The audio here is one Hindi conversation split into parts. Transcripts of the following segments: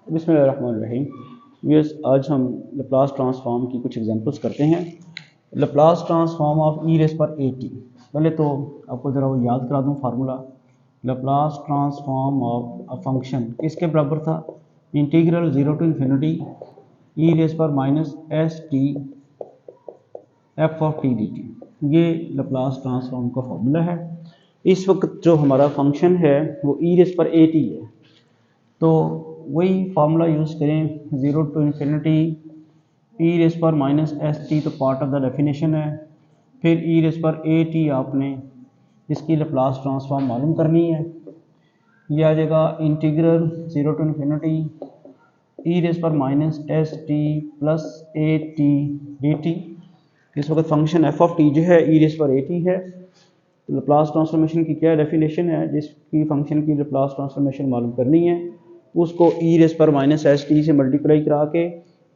बिस्मिल्लाहिर्रहमानिर्रहीम। व्यूअर्स, आज हम लप्लास ट्रांसफॉर्म की कुछ एग्जांपल्स करते हैं। Laplace transform of E raise पर ए टी। पहले तो आपको ज़रा वो याद करा दूँ formula. Laplace transform of a function किसके बराबर था? Integral zero to infinity E raise पर minus S t f of t d t. ये लप्लास ट्रांसफॉर्म का फार्मूला है। इस वक्त जो हमारा फंक्शन है वो ई रेस पर ए टी है, तो वही फार्मूला यूज़ करें। Zero to infinity E raise पर माइनस एस टी तो पार्ट ऑफ द डेफिनेशन है। फिर ई रेस पर ए टी आपने इसकी लप्लास ट्रांसफॉर्म मालूम करनी है। यह आ जाएगा integral zero to infinity E raise पर minus S t plus a t d t. इस वक्त फंक्शन एफ ऑफ टी जो है ई रेस पर ए टी है। तो लप्लास ट्रांसफॉर्मेशन की क्या डेफिनेशन है? जिसकी फंक्शन की लप्लास ट्रांसफॉर्मेशन मालूम करनी है उसको ई रेस पर माइनस एस टी से मल्टीप्लाई करा के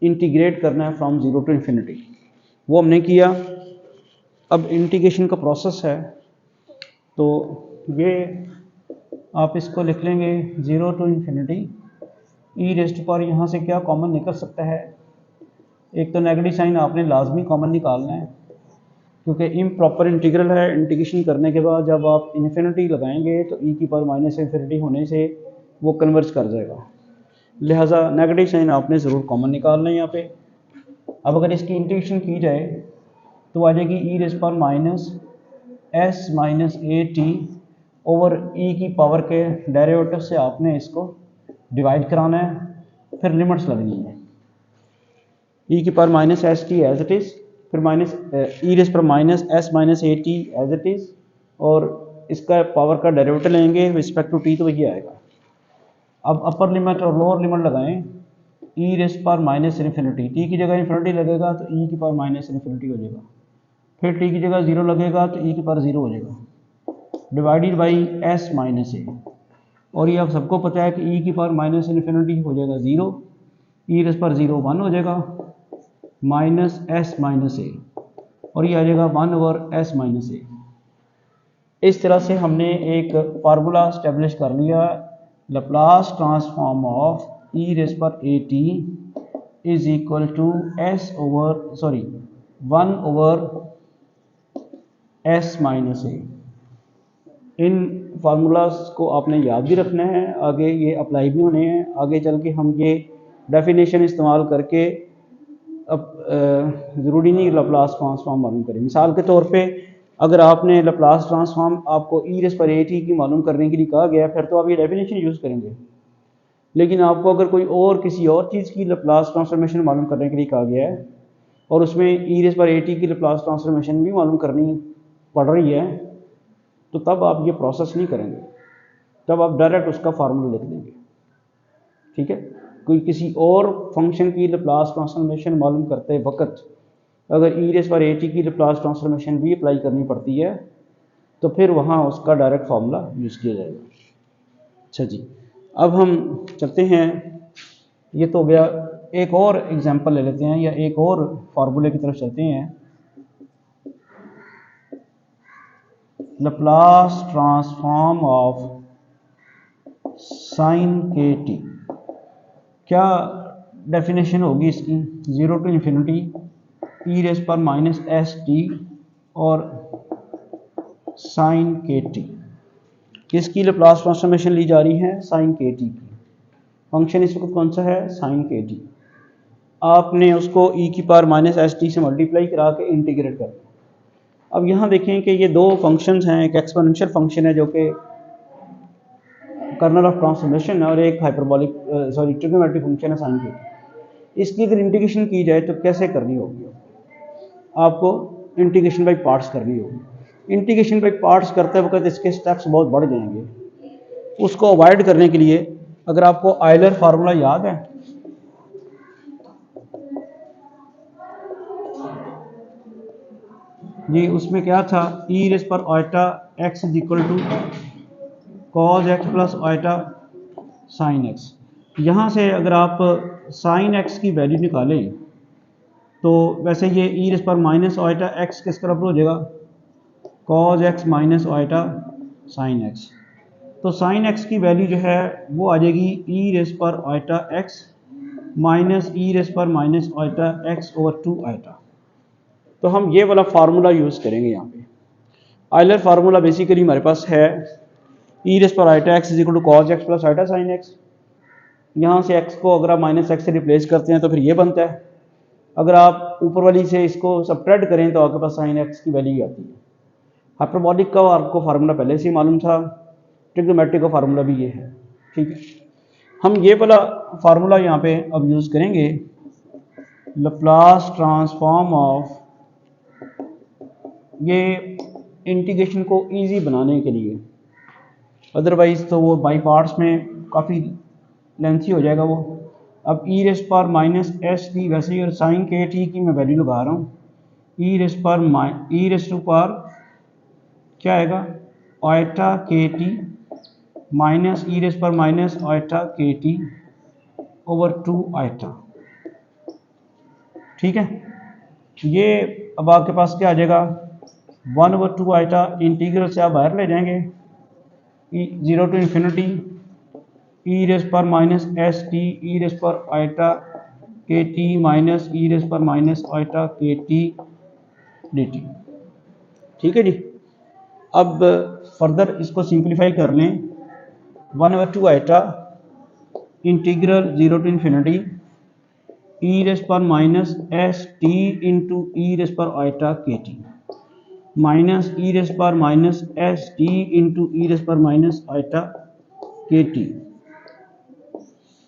इंटीग्रेट करना है फ्रॉम ज़ीरो टू इन्फिनिटी। वो हमने किया। अब इंटीग्रेशन का प्रोसेस है, तो ये आप इसको लिख लेंगे zero to infinity E raised पर। यहाँ से क्या कॉमन निकल सकता है? एक तो नेगेटिव साइन आपने लाजमी कॉमन निकालना है, क्योंकि इम्प्रॉपर इंटीग्रल है। इंटीग्रेशन करने के बाद जब आप इन्फिनिटी लगाएंगे तो ई की पावर माइनस इन्फिनिटी होने से वो कन्वर्ज कर जाएगा। लिहाजा नेगेटिव साइन आपने ज़रूर कॉमन निकालना है यहाँ पे। अब अगर इसकी इंटीग्रेशन की जाए तो आ जाएगी ई रेस पर माइनस एस माइनस ए टी ओवर ई की पावर के डेरिवेटिव से आपने इसको डिवाइड कराना है, फिर लिमिट्स लगनी है। ई की power minus S T as it is, फिर माइनस ई रेस पर minus S minus A T as it is, और इसका पावर का डेरिवेटिव लेंगे रिस्पेक्ट टू टी, तो वही आएगा। अब अपर लिमिट और लोअर लिमिट लगाएं। ई रेस पर माइनस इन्फिनिटी, टी की जगह इन्फिनिटी लगेगा तो ई की पावर माइनस इन्फिनिटी हो जाएगा। फिर टी की जगह ज़ीरो लगेगा तो ई की पावर ज़ीरो हो जाएगा, डिवाइडेड बाई एस माइनस ए। और ये आप सबको पता है कि ई की पावर माइनस इन्फिनिटी हो जाएगा ज़ीरो, ई रेस पर ज़ीरो वन हो जाएगा, माइनस एस माइनस ए, और ये आ जाएगा one over s minus a. इस तरह से हमने एक फार्मूला इस्टेब्लिश कर लिया। Laplace transform of E raise पर ए t is equal to s over sorry one over s minus a. इन फार्मूलाज को आपने याद भी रखना है, आगे ये अप्लाई भी होने हैं। आगे चल के हम ये डेफिनेशन इस्तेमाल करके अब ज़रूरी नहीं लप्लास ट्रांसफॉर्म मालूम करें। मिसाल के तौर पे अगर आपने लप्लास ट्रांसफॉर्म आपको ई रेस पर ए टी की मालूम करने के लिए कहा गया, फिर तो आप ये डेफिनेशन यूज़ करेंगे। लेकिन आपको अगर कोई और किसी और चीज़ की लप्लास ट्रांसफॉर्मेशन मालूम करने के लिए कहा गया है और उसमें ई रेस पर ए टी की लप्लास ट्रांसफॉर्मेशन भी मालूम करनी पड़ रही है, तो तब आप ये प्रोसेस नहीं करेंगे, तब आप डायरेक्ट उसका फार्मूला लिख देंगे। ठीक है? कोई किसी और फंक्शन की लप्लास ट्रांसफॉर्मेशन मालूम करते वक्त अगर ई रेस पर ए टी की लप्लास ट्रांसफॉर्मेशन भी अप्लाई करनी पड़ती है तो फिर वहाँ उसका डायरेक्ट फार्मूला यूज़ किया जाएगा। अच्छा जी, अब हम चलते हैं। ये तो हो गया, एक और एग्जांपल ले लेते हैं या एक और फार्मूले की तरफ चलते हैं। लप्लास ट्रांसफॉर्म ऑफ साइन के टी, क्या डेफिनेशन होगी इसकी? Zero to infinity E raise पर माइनस एस टी और साइन के टी। किसकी लप्लास ट्रांसफॉर्मेशन ली जा रही है? साइन के टी की। फंक्शन इस वक्त कौन सा है? साइन के टी। आपने उसको ई की पावर माइनस एस टी से मल्टीप्लाई करा के इंटीग्रेट कर। अब यहाँ देखें कि ये दो फंक्शंस हैं, एक एक्सपोनेंशियल फंक्शन है जो कि कर्नल ऑफ ट्रांसफॉर्मेशन है, और एक हाइपरबोलिक ट्रिग्नोमेट्रिक फंक्शन है साइन के। इसकी अगर इंटीग्रेशन की जाए तो कैसे करनी होगी? आपको इंटीग्रेशन बाई पार्ट्स करनी होगी। इंटीग्रेशन बाई पार्ट्स करते वक्त इसके स्टेप्स बहुत बढ़ जाएंगे। उसको अवॉइड करने के लिए अगर आपको आयलर फार्मूला याद है, जी उसमें क्या था? ई रेस पर iota X is equal to cos X plus iota sine x. यहाँ से अगर आप साइन एक्स की वैल्यू निकालें तो वैसे ये ई रेस पर माइनस आयटा एक्स किस बराबर हो जाएगा? Cause x minus iota sine x. तो साइन एक्स की वैल्यू जो है वो आ जाएगी ई रेस पर आइटा एक्स माइनस ई रेस पर minus iota x over 2 iota. तो हम ये वाला फार्मूला यूज़ करेंगे यहाँ पे। आइलर फार्मूला बेसिकली हमारे पास है ई रेस पर iota x is equal to cos x plus iota sine x. यहाँ से एक्स को अगर आप माइनस एक्स से रिप्लेस करते हैं तो फिर ये बनता है। अगर आप ऊपर वाली से इसको सब्ट्रैक्ट करें तो आपके पास साइन एक्स की वैल्यू आती है। हाइपरबोलिक का आपको फार्मूला पहले से ही मालूम था, ट्रिग्नोमेट्रिक का फार्मूला भी ये है। ठीक है, हम ये वाला फार्मूला यहाँ पे अब यूज़ करेंगे लैप्लास ट्रांसफॉर्म ऑफ, ये इंटीग्रेशन को इजी बनाने के लिए, अदरवाइज तो वो बाई पार्ट्स में काफ़ी लेंथी हो जाएगा वो। अब ई रेस पर माइनस एस टी, वैसे ही साइन के टी की मैं वैल्यू लगा रहा हूँ, ई रेस टू पर क्या आएगा आइटा के टी माइनस ई रेस पर minus iota k T over 2 iota. ठीक है, ये अब आपके पास क्या आ जाएगा 1/2 आइटा, इंटीग्रल से आप बाहर ले जाएंगे 0 टू इन्फिनिटी ई रेस पर minus S t e raise पर आइटा के टी माइनस ई रेस पर minus iota k t d t. ठीक है जी, अब फर्दर इसको सिंप्लीफाई कर लें 1/2 iota integral 0 to infinity E raise पर minus S t into e raise पर आइटा के टी माइनस ई रेस पर minus S t into e raise पर माइनस आइटा के टी।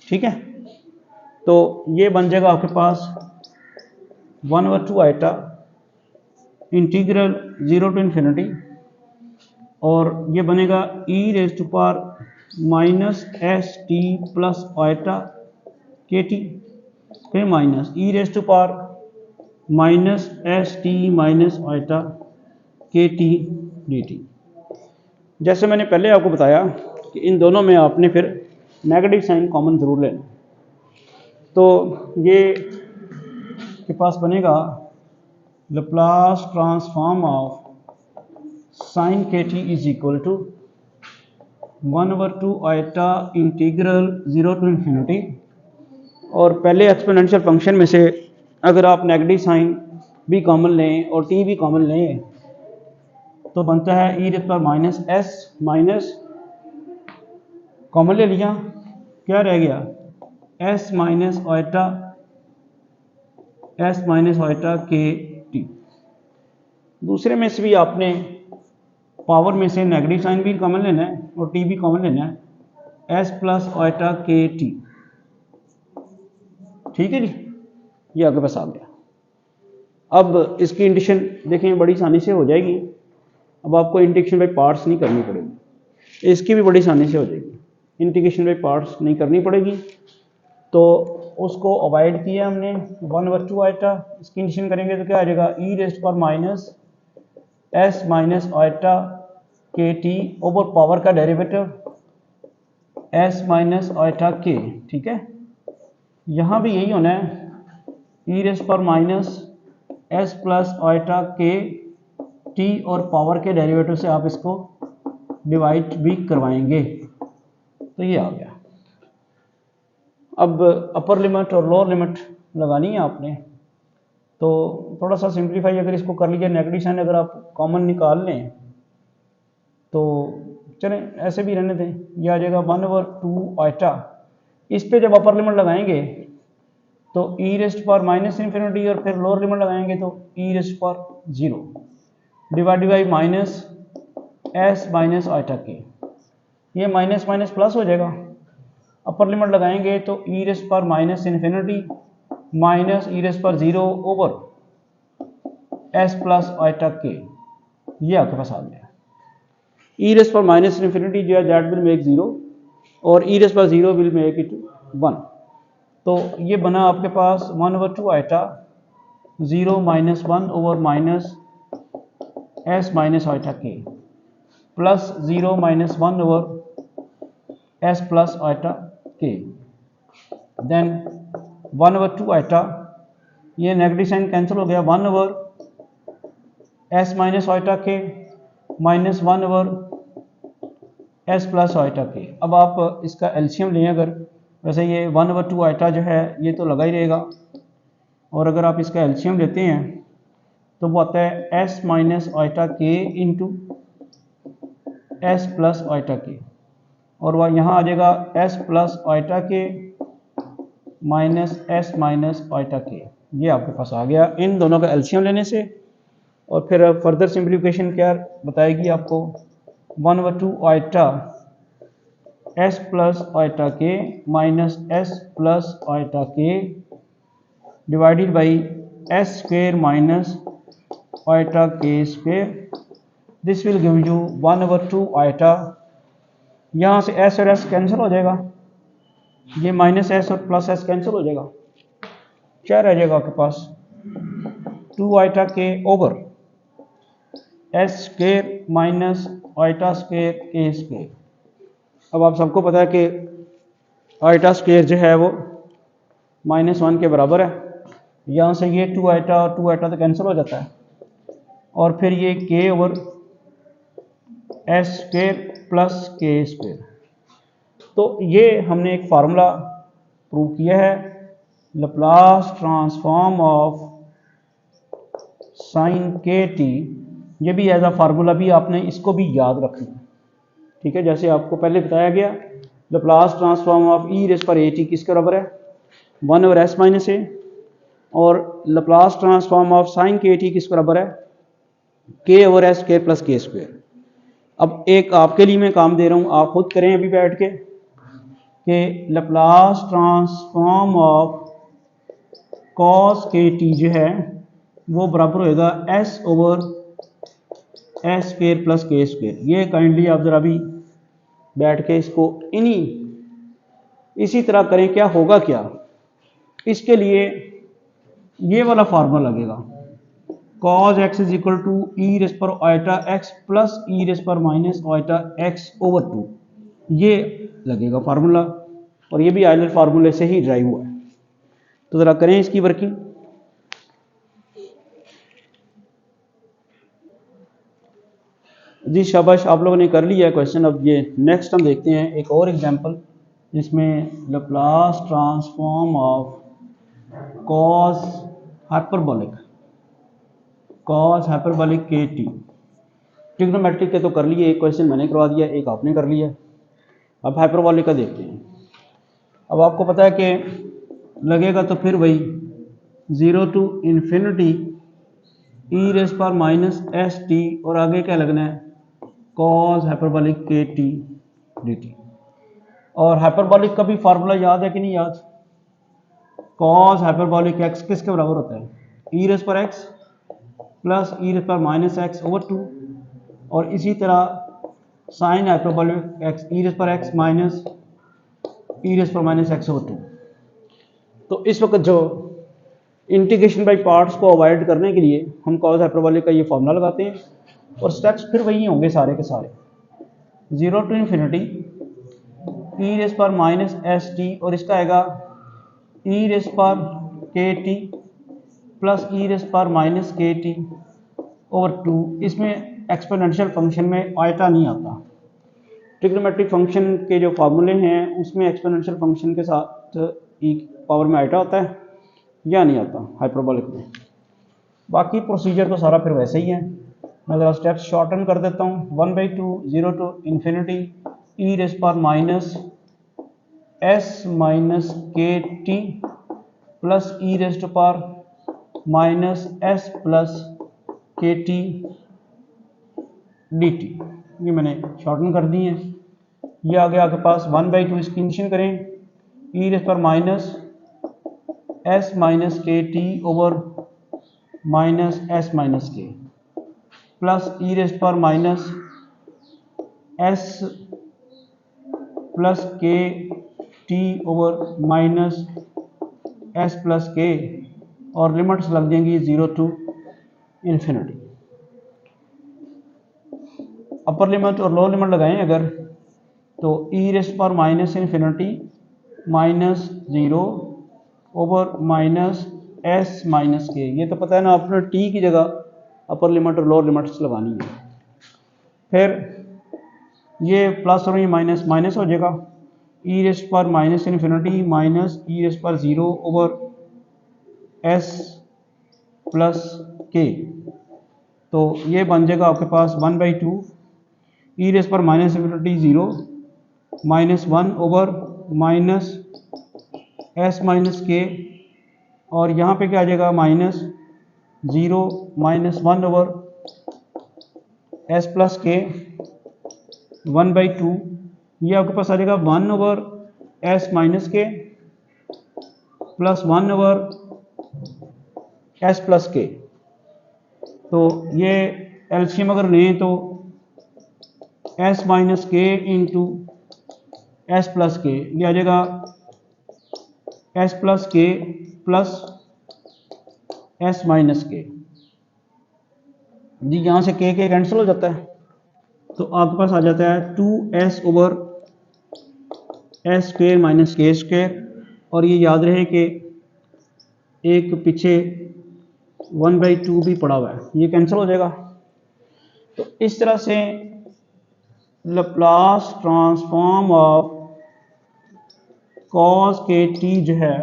ठीक है, तो ये बन जाएगा आपके पास 1/2 आइटा इंटीग्रल 0 टू इन्फिनिटी, और ये बनेगा e raise to power minus S t plus iota k t, फिर minus E raise to power minus S t minus iota k t d t. जैसे मैंने पहले आपको बताया कि इन दोनों में आपने फिर नेगेटिव साइन कॉमन ज़रूर लेना। तो ये के पास बनेगा लैप्लास ट्रांसफॉर्म ऑफ साइन के t is equal to 1/2 iota integral 0 to infinity, और पहले एक्सपोनेंशियल फंक्शन में से अगर आप नेगेटिव साइन भी कॉमन लें और टी भी कॉमन लें तो बनता है ई रेस पर माइनस एस माइनस, कॉमन ले लिया, क्या रह गया S minus iota k T. दूसरे में से भी आपने पावर में से नेगेटिव साइन भी कॉमन लेना है और टी भी कॉमन लेना है, S plus iota k t. ठीक है जी, ये आपके पास आ गया। अब इसकी इंटीग्रेशन देखें बड़ी आसानी से हो जाएगी। अब आपको इंटीग्रेशन बाई पार्ट्स नहीं करनी पड़ेगी, इसकी भी बड़ी आसानी से हो जाएगी, इंटीग्रेशन बाई पार्ट्स नहीं करनी पड़ेगी। तो उसको अवॉइड किया हमने 1/2 आइटा, इसकी इंटीग्रेशन करेंगे तो क्या आ जाएगा ई रेस्ट पर minus S minus iota k T over power का डेरिवेटिव एस माइनस आइटा के। ठीक है, यहाँ भी यही होना है ई रेस्ट पर minus s plus iota k T और पावर के डेरिवेटिव से आप इसको डिवाइड भी करवाएंगे। तो ये आ गया। अब अपर लिमिट और लोअर लिमिट लगानी है आपने, तो थोड़ा सा सिंप्लीफाई अगर इसको कर लीजिए, नेगेटिव साइन अगर आप कॉमन निकाल लें तो चलें ऐसे भी रहने दें, यह आ जाएगा 1/2 आइटा। इस पे जब अपर लिमिट लगाएंगे तो ई रेस्ट पर माइनस इन्फिनिटी, और फिर लोअर लिमिट लगाएंगे तो ई रेस्ट पर 0 divide by minus S minus iota k. ये माइनस माइनस प्लस हो जाएगा, अपर लिमिट लगाएंगे तो ई रेस्ट पर माइनस इन्फिनिटी माइनस ई रेस्ट पर 0 over s plus iota k. ये आपके पास आ गया। ई रेस्ट पर माइनस इन्फिनिटी जो है दैट विल मेक 0 और ई रेस्ट पर 0 विल मेक इट 1। तो ये बना आपके पास 1/2 iota 0 minus 1 over minus S minus iota k plus 0 minus 1 over s plus iota k, then 1/2 iota, ये नेगेटिव साइन कैंसिल हो गया, 1 over s minus iota k minus 1 over s plus iota k. अब आप इसका एलसीएम लें अगर, वैसे ये 1/2 आइटा जो है ये तो लगा ही रहेगा, और अगर आप इसका एलसीएम लेते हैं तो वो आता है एस माइनस आइटा के इंटू एस प्लस आइटा के, और वह यहाँ आ जाएगा S plus iota k minus S minus iota k. ये आपके पास आ गया इन दोनों का एलसीएम लेने से। और फिर फर्दर सिंप्लीफिकेशन क्या बताएगी आपको, 1/2 iota s plus iota k minus s plus iota k divided by s square minus iota k square. This will give you 1/2 iota. यहाँ से एस और एस कैंसिल हो जाएगा, ये माइनस एस और प्लस एस कैंसिल हो जाएगा, क्या रह जाएगा आपके पास 2 iota k over s square minus iota square k square. अब आप सबको पता है कि आइटा स्क्वेयर जो है वो -1 के बराबर है, यहाँ से ये 2 आइटा और 2 आइटा तो कैंसिल हो जाता है, और फिर ये के over s square plus k square. तो ये हमने एक फार्मूला प्रूव किया है, लैप्लास ट्रांसफॉर्म ऑफ साइन के टी। ये भी एज अ फार्मूला भी आपने इसको भी याद रखना, ठीक है। जैसे आपको पहले बताया गया, Laplace transform of E raise पर ए टी किसके बराबर है 1 ओवर एस माइनस ए, और लैप्लास ट्रांसफॉर्म ऑफ साइन के टी किसके बराबर है के ओवर एस स्क्वायर प्लस के स्क्वायर। अब एक आपके लिए मैं काम दे रहा हूँ, आप खुद करें अभी बैठ के, कि Laplace transform of cos k t जो है वो बराबर होएगा S over s square plus के स्क्वायर। ये काइंडली आप जरा भी बैठ के इसको इसी तरह करें। क्या होगा, क्या इसके लिए ये वाला फार्मूला लगेगा, cos x is equal to e raise पर iota x plus e raise पर माइनस आइटा x ओवर 2, ये लगेगा फार्मूला, और ये भी आयलर फार्मूले से ही ड्राइव हुआ है। तो ज़रा करें इसकी वर्किंग। जी शाबाश, आप लोगों ने कर लिया है क्वेश्चन। अब ये नेक्स्ट हम देखते हैं एक और एग्जांपल, जिसमें Laplace transform of cos hyperbolic के टी। ट्रिग्नोमेट्रिक के तो कर लिए, एक क्वेश्चन मैंने करवा दिया, एक आपने कर लिया। अब हाइपरबोलिक का देखते हैं। अब आपको पता है कि लगेगा तो फिर वही 0 टू इन्फिनिटी ई रेज़ पर माइनस एस टी, और आगे क्या लगना है cos हाइपरबोलिक के टी डी टी। और हाइपरबोलिक का भी फार्मूला याद है कि नहीं याद, cos हाइपरबोलिक x किसके बराबर होता है ई रेज़ पर x प्लस ई रेज़ पर माइनस x ओवर 2, और इसी तरह साइन हाइपरबोलिक x ई रेज़ पर x माइनस ई रेज़ पर माइनस x ओवर 2। तो इस वक्त जो इंटीग्रेशन बाई पार्ट्स को अवॉइड करने के लिए हम cos हाइपरबोलिक का ये फार्मूला लगाते हैं, और स्टेप्स फिर वही होंगे सारे के सारे, 0 टू इन्फिनिटी ई रेज़ पर माइनस एस टी, और इसका आएगा ई रेज़ पर के टी प्लस ई रेज़ पर माइनस के टी ओवर 2। इसमें एक्सपोनेंशियल फंक्शन में आइटा नहीं आता। ट्रिग्नोमेट्रिक फंक्शन के जो फार्मूले हैं उसमें एक्सपोनेंशियल फंक्शन के साथ ई पावर में आइटा होता है या नहीं आता हाइपरबोलिक में। बाकी प्रोसीजर तो सारा फिर वैसे ही है। मैं ज़रा स्टेप्स शॉर्टन कर देता हूँ। 1/2 0 टू इन्फिनिटी ई रेज़ पर माइनस एस माइनस के टी प्लस ई रेज़ पर माइनस एस प्लस के टी डी टी, ये मैंने शॉर्टन कर दी है। ये आ गया आपके पास 1/2, इसकी निशन करें ई रेज़ पर माइनस एस माइनस के T over minus S minus के प्लस ई रेज़ पर माइनस एस प्लस के T over minus s plus के, और लिमिट्स लग जाएंगी 0 टू इन्फिनिटी। अपर लिमिट और लोअर लिमिट लगाएं अगर, तो ई रेज़ पर minus infinity minus 0 over minus S minus के। ये तो पता है ना, आपने टी की जगह अपर लिमिट और लोअर लिमिट्स लगानी है। फिर ये प्लस और ये माइनस माइनस हो जाएगा, ई रेस्ट पर माइनस इन्फिनिटी माइनस ई रेस्ट पर 0 ओवर एस प्लस के, तो ये बन जाएगा आपके पास 1/2 ई रेस्ट पर minus infinity 0 minus 1 over minus S minus के, और यहाँ पे क्या आ जाएगा minus 0 minus 1 over s plus के 1/2, ये आपके पास आ जाएगा 1 ओवर एस माइनस के प्लस 1 ओवर एस प्लस के। तो ये एलसीएम अगर लें तो एस माइनस के इंटू एस प्लस के, ये आ जाएगा एस प्लस के प्लस एस माइनस के जी, यहाँ से के कैंसिल हो जाता है, तो आपके पास आ जाता है 2s over s square minus के स्क्वेयर, और ये याद रहे कि एक पीछे 1/2 भी पड़ा हुआ है, ये कैंसिल हो जाएगा। तो इस तरह से Laplace transform of cos k t जो है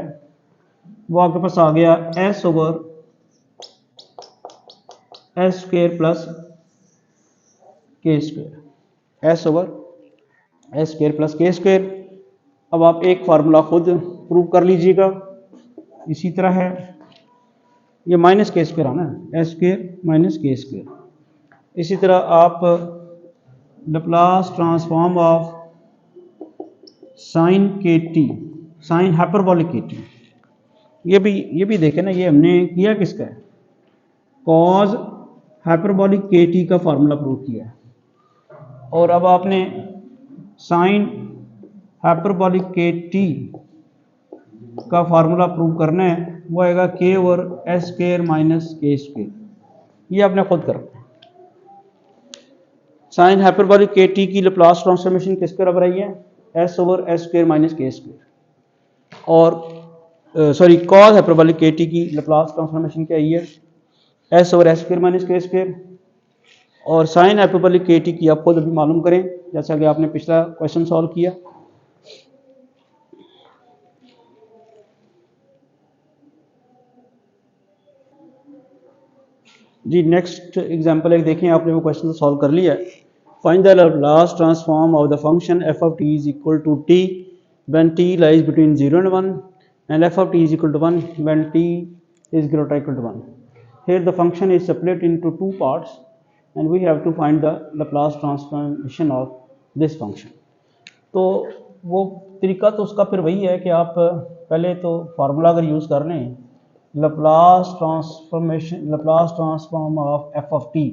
वो आपके पास आ गया s over s square plus k square, s over s square plus k square. अब आप एक फार्मूला खुद प्रूव कर लीजिएगा, इसी तरह है, ये माइनस के स्क्वेयर आना है, एस स्क्वेयर माइनस के स्क्वेयर। इसी तरह आप लैप्लास ट्रांसफॉर्म ऑफ साइन के टी, साइन हाइपरबोलिक के टी, ये भी देखें ना, ये हमने किया किसका है, कॉज हाइपरबोलिक के टी का फार्मूला प्रूव किया है। और अब आपने साइन हाइपरबोलिक के टी का फार्मूला प्रूव करना है, वो आएगा के ओवर एस स्क्वेयर माइनस के स्क्वेयर, ये आपने खुद करना है। साइन हाइपरबोलिक के टी की लैप्लास ट्रांसफॉर्मेशन किसके बराबर आई है, S over s square minus के स्क्वेयर। और सॉरी, कॉस हाइपरबोलिक के टी की लैप्लास ट्रांसफॉर्मेशन क्या आई है, S over s square minus के स्क्वेयर। और साइन हाइपरबोलिक के टी की आप खुद अभी मालूम करें, जैसा कि आपने पिछला क्वेश्चन सॉल्व किया। जी नेक्स्ट एग्जांपल एक देखें, आपने वो क्वेश्चन सॉल्व कर लिया है। Find the Laplace transform of the function f of t is equal to t when t lies between 0 and 1 and f of t is equal to 1 when t is greater or equal to 1. Here the function is split into two parts and we have to find the Laplace transformation of this function. तो वो तरीका तो उसका फिर वही है कि आप पहले तो फार्मूला अगर यूज़ कर लें, Laplace transform of F of T,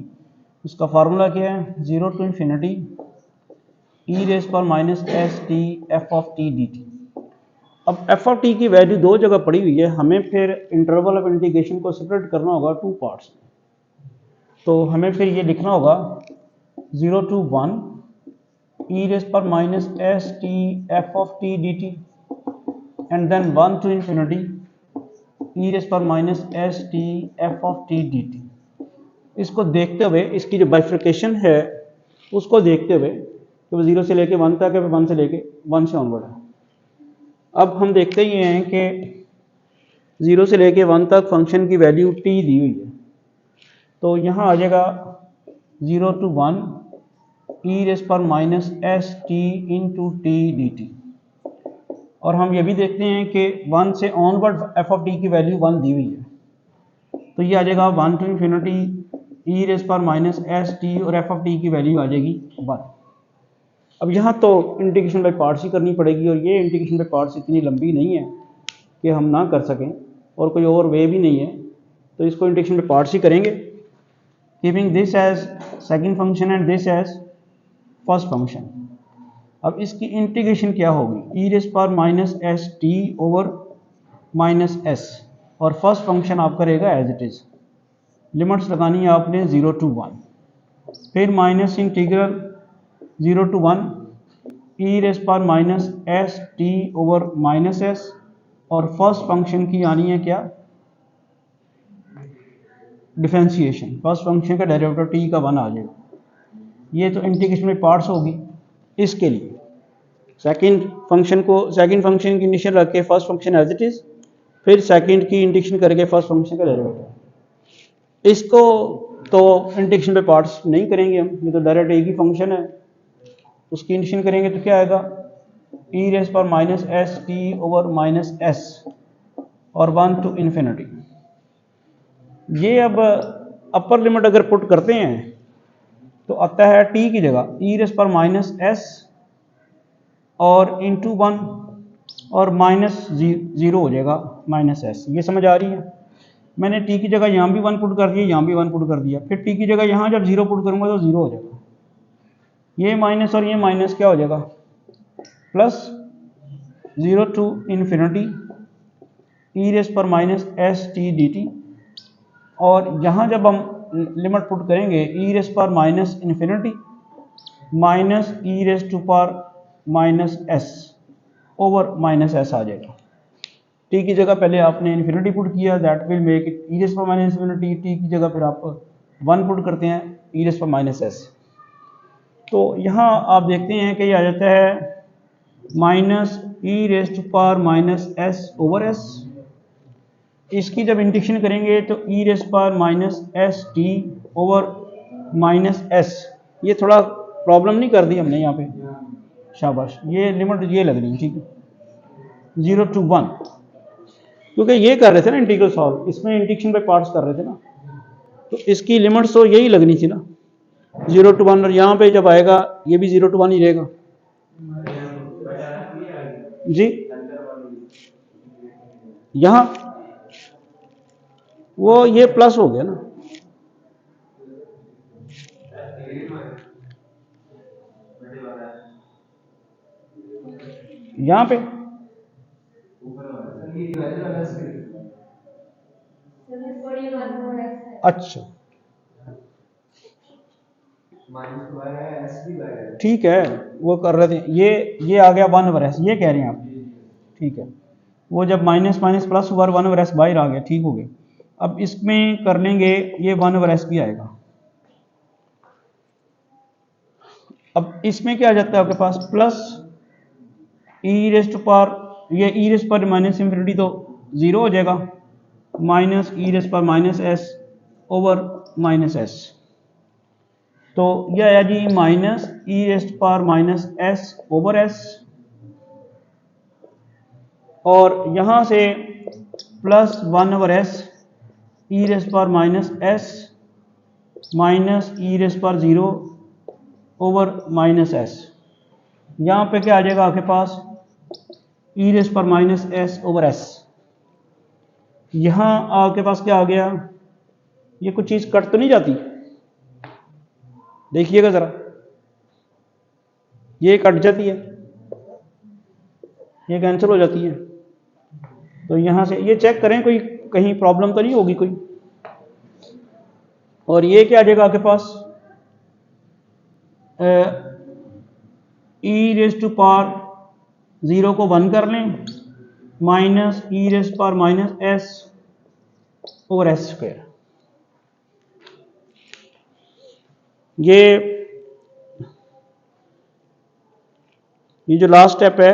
उसका फार्मूला क्या है, 0 to infinity ई रेस पर minus S t f of t d T. अब एफ ऑफ टी की वैल्यू दो जगह पड़ी हुई है, हमें फिर इंटरवल ऑफ इंटीग्रेशन को सेपरेट करना होगा टू पार्ट्स में। तो हमें फिर ये लिखना होगा 0 to 1 ई रेस पर minus S t f of t d t and then 1 to infinity e raise पर minus S t f of t d t. इसको देखते हुए, इसकी जो बाइफर्केशन है उसको देखते हुए कि वो 0 से लेके 1 तक है, 1 से लेके 1 से ऑनवर्ड है। अब हम देखते ही हैं कि 0 से लेके 1 तक फंक्शन की वैल्यू t दी हुई है, तो यहाँ आ जाएगा 0 to 1 ई रेस पर minus S t into T d t. और हम ये भी देखते हैं कि 1 से ऑनवर्ड एफ ऑफ टी की वैल्यू 1 दी हुई है, तो ये आ जाएगा 1 to infinity ई रेस पर माइनस एस टी और एफ ऑफ टी की वैल्यू आ जाएगी 1। अब यहाँ तो इंटीग्रेशन बाय पार्ट्स ही करनी पड़ेगी, और ये इंटीग्रेशन बाय पार्ट्स इतनी लंबी नहीं है कि हम ना कर सकें, और कोई और वे भी नहीं है, तो इसको इंटीग्रेशन बाय पार्ट्स ही करेंगे, keeping this as second function and this as first function. अब इसकी इंटीग्रेशन क्या होगी, ई रेस पर minus S t over minus s, और फर्स्ट फंक्शन आप करेगा एज इट इज़, लिमिट्स लगानी है आपने 0 to 1, फिर minus integral 0 to 1 e raise पर minus S t over minus s, और फर्स्ट फंक्शन की आनी है क्या, डिफरेंशिएशन, फर्स्ट फंक्शन का डेरिवेटिव टी का 1 आ जाएगा। ये तो इंटीग्रेशन में पार्ट्स होगी, इसके लिए सेकंड फंक्शन की इंडिकेशन रख के first function as it is, फिर सेकंड की इंडिकेशन करके फर्स्ट फंक्शन का डेरिवेटिव। इसको तो इंडिकेशन पे पार्ट्स नहीं करेंगे हम, ये तो डायरेक्ट एक ही फंक्शन है। उसकी इंडिकेशन करेंगे तो क्या आएगा, ई रेस पर minus S t over minus s और 1 to इन्फिनिटी। ये अब अपर लिमिट अगर पुट करते हैं तो आता है टी की जगह ई रेस पर माइनस एस और इंटू 1 और माइनस 0 हो जाएगा माइनस एस। ये समझ आ रही है? मैंने टी की जगह यहाँ भी 1 पुट कर दिया, यहाँ भी 1 पुट कर दिया, फिर टी की जगह यहाँ जब 0 पुट करूँगा तो 0 हो जाएगा। ये माइनस और ये माइनस क्या हो जाएगा, plus 0 to infinity E raise पर minus S t d t. और यहाँ जब हम लिमिट पुट करेंगे ई रेस पर minus infinity minus E raise to पर minus s over minus s आ जाएगा। टी की जगह पहले आपने इन्फिनिटी पुट किया, that will make it e raise पर माइनस इन्फिनिटी। टी की जगह फिर आप 1 पुट करते हैं ई रेस पर माइनस एस। तो यहाँ आप देखते हैं कि ये आ जाता है minus E raise to power minus s over s. इसकी जब इंटीग्रेशन करेंगे तो e raise power minus S t over minus s. ये थोड़ा प्रॉब्लम नहीं कर दी हमने यहाँ पे, शाबाश। ये लिमिट ये लग रही है, ठीक है, 0 to 1, क्योंकि ये कर रहे थे ना इंटीग्रल सॉल्व, इसमें इंटीग्रेशन पे पार्ट्स कर रहे थे ना, तो इसकी लिमिट्स तो यही लगनी थी ना, 0 to 1। और यहाँ पे जब आएगा ये भी 0 to 1 ही रहेगा जी। यहाँ वो ये प्लस हो गया ना, यहाँ पे अच्छा ठीक है, वो कर रहे थे, ये आ गया 1 ओवर एस, ये कह रहे हैं आप, ठीक है। वो जब माइनस माइनस प्लस हुआ 1 ओवर एस बाहर आ गया, ठीक हो गया। अब इसमें कर लेंगे, ये 1 ओवर एस भी आएगा। अब इसमें क्या आ जाता है आपके पास, plus e raise to power, ये ई रेस पर माइनस इन्फिनिटी तो 0 हो जाएगा, माइनस ई रेस पर minus s over minus s. तो यह आया जी माइनस ई रेस पर माइनस एस ओवर एस, और यहां से plus 1 over s e raise पर माइनस एस माइनस ई रेस पर 0 ओवर माइनस एस। यहां पे क्या आ जाएगा आपके पास, ई रेस पर माइनस एस ओवर एस। यहां आपके पास क्या आ गया, ये कुछ चीज कट तो नहीं जाती, देखिएगा जरा, ये कट जाती है, ये कैंसिल हो जाती है। तो यहां से ये चेक करें कोई कहीं प्रॉब्लम तो नहीं होगी कोई। और ये क्या आ जाएगा आपके पास, ई रेस टू पावर 0 को 1 कर लें, माइनस ई raise power minus s over s square. ये जो लास्ट स्टेप है,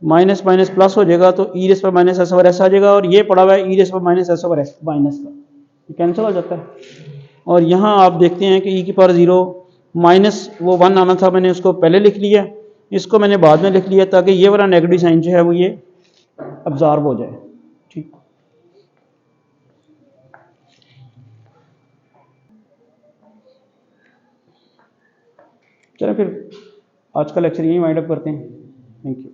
माइनस माइनस प्लस हो जाएगा तो ई रेस पर माइनस एस ओवर एस आ जाएगा, और ये पड़ा हुआ है ई रेस पर minus s over s minus का, ये कैंसिल हो जाता है। और यहाँ आप देखते हैं कि ई की पावर 0 माइनस वो 1 आना था, मैंने उसको पहले लिख लिया, इसको मैंने बाद में लिख लिया ताकि ये वाला नेगेटिव साइन जो है वो ये अब्जॉर्ब हो जाए, ठीक। चलो फिर आज का लेक्चर यहीं वाइंड अप करते हैं। Thank you.